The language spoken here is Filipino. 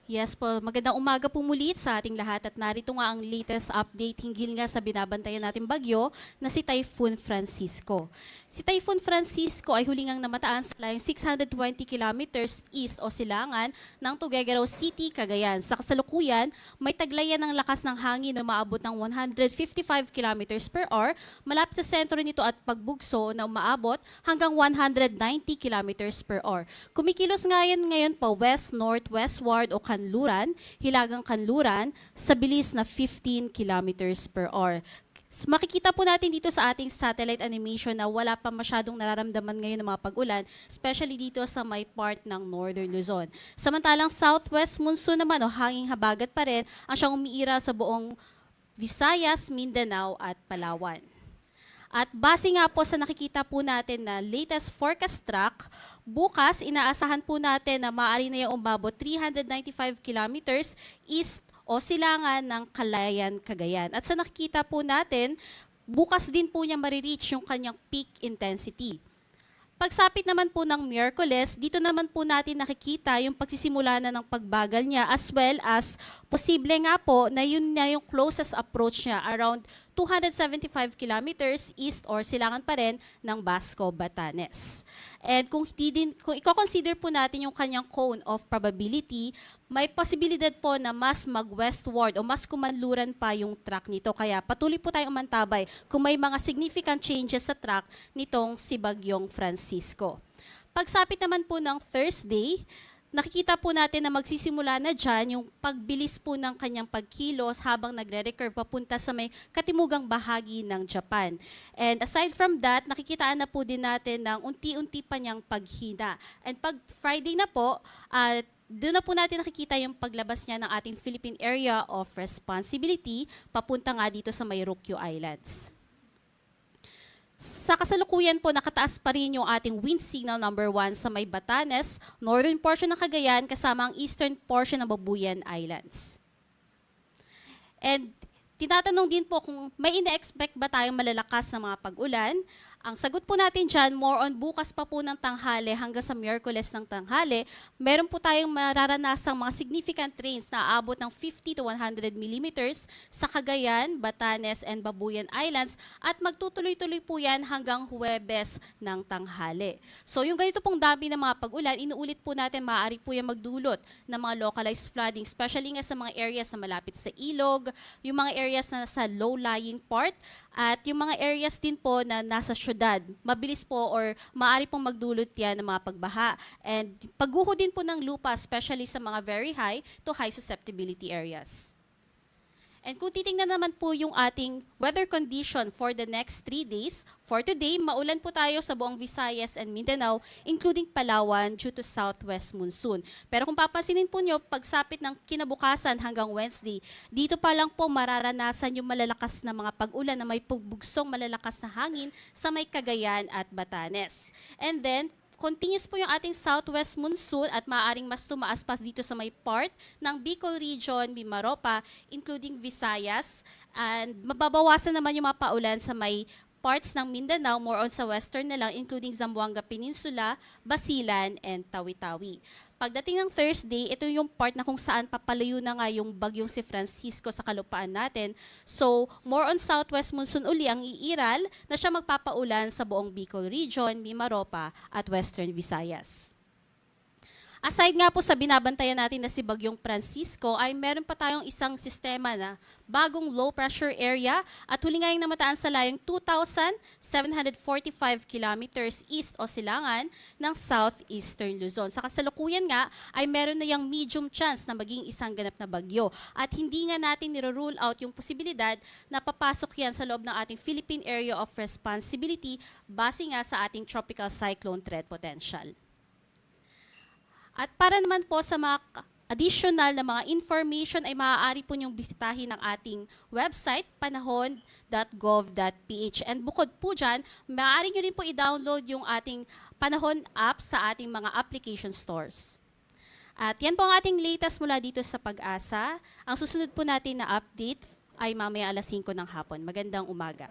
Yes po, magandang umaga po muli sa ating lahat at narito nga ang latest update hinggil nga sa binabantayan nating bagyo na si Typhoon Francisco. Si Typhoon Francisco ay hulingang namataan sa layong 620 kilometers east o silangan ng Tuguegarao City, Cagayan. Sa kasalukuyan, may taglayan ng lakas ng hangin na maabot ng 155 kilometers per hour malapit sa sentro nito at pagbugso na umaabot hanggang 190 kilometers per hour. Kumikilos nga yan ngayon pa west, north, westward o kanluran, hilagang kanluran sa bilis na 15 kilometers per hour. Makikita po natin dito sa ating satellite animation na wala pa masyadong nararamdaman ngayon ng mga pag-ulan, especially dito sa may part ng Northern Luzon. Samantalang southwest monsoon naman o hanging habagat pa rin ang siyang umiira sa buong Visayas, Mindanao at Palawan. At base nga po sa nakikita po natin na latest forecast track, bukas inaasahan po natin na maaari na yung umabot 395 kilometers east o silangan ng Calayan, Cagayan. At sa nakikita po natin, bukas din po niya marireach yung kanyang peak intensity. Pagsapit naman po ng Miyerkules, dito naman po natin nakikita yung pagsisimula na ng pagbagal niya as well as posible nga po na yun na yung closest approach niya around 275 kilometers east or silangan pa rin ng Basco, Batanes. And kung i-consider po natin yung kanyang cone of probability, may posibilidad po na mas mag-westward o mas kumanluran pa yung track nito. Kaya patuloy po tayong umantabay kung may mga significant changes sa track nitong si Bagyong Francisco. Pagsapit naman po ng Thursday, nakikita po natin na magsisimula na dyan yung pagbilis po ng kanyang pagkilos habang nagre-recurve papunta sa may katimugang bahagi ng Japan. And aside from that, nakikitaan na po din natin ng unti-unti pa niyang paghina. And pag Friday na po, doon na po natin nakikita yung paglabas niya ng ating Philippine Area of Responsibility papunta nga dito sa may Ryukyu Islands. Sa kasalukuyan po, nakataas pa rin yung ating wind signal number 1 sa may Batanes, northern portion ng Cagayan, kasama ang eastern portion ng Babuyan Islands. And tinatanong din po kung may ina-expect ba tayong malalakas na mga pag-ulan. Ang sagot po natin dyan, more on bukas pa po ng tanghali hanggang sa Miyerkules ng tanghali, meron po tayong mararanasang mga significant rains na aabot ng 50 to 100 millimeters sa Cagayan, Batanes, and Babuyan Islands at magtutuloy-tuloy po yan hanggang Huwebes ng tanghali. So yung ganito pong dami ng mga pag-ulan, inuulit po natin maaari po yan magdulot ng mga localized flooding, especially nga sa mga areas na malapit sa ilog, yung mga areas na sa low-lying part, at yung mga areas din po na nasa syudad, mabilis po or maaari pong magdulot yan ng mga pagbaha. And pagguho din po ng lupa, especially sa mga very high to high susceptibility areas. And kung titingnan naman po yung ating weather condition for the next 3 days, for today, maulan po tayo sa buong Visayas and Mindanao, including Palawan due to southwest monsoon. Pero kung papansinin po nyo, pagsapit ng kinabukasan hanggang Wednesday, dito pa lang po mararanasan yung malalakas na mga pag-ulan na may pagbugsong malalakas na hangin sa may Cagayan at Batanes. And then, continuous po yung ating southwest monsoon at maaaring mas tumaas pa dito sa may part ng Bicol Region, Mimaropa, including Visayas. And mababawasan naman yung mga paulan sa may parts ng Mindanao, more on sa western na lang, including Zamboanga Peninsula, Basilan, and Tawi-Tawi. Pagdating ng Thursday, ito yung part na kung saan papalayo na nga yung bagyong si Francisco sa kalupaan natin. So, more on southwest monsoon uli ang iiral na siya magpapaulan sa buong Bicol Region, Mimaropa, at Western Visayas. Aside nga po sa binabantayan natin na si Bagyong Francisco, ay meron pa tayong isang sistema na bagong low pressure area at huli nga yung namataan sa layong 2,745 kilometers east o silangan ng southeastern Luzon. Sa kasalukuyan nga ay meron na yung medium chance na maging isang ganap na bagyo at hindi nga natin niro-rule out yung posibilidad na papasok yan sa loob ng ating Philippine Area of Responsibility base nga sa ating tropical cyclone threat potential. At para naman po sa mga additional na mga information ay maaari po niyong bisitahin ang ating website, panahon.gov.ph. And bukod po dyan, maaari niyo rin po i-download yung ating Panahon app sa ating mga application stores. At yan po ang ating latest mula dito sa Pag-asa. Ang susunod po natin na update ay mamaya alas 5 ng hapon. Magandang umaga.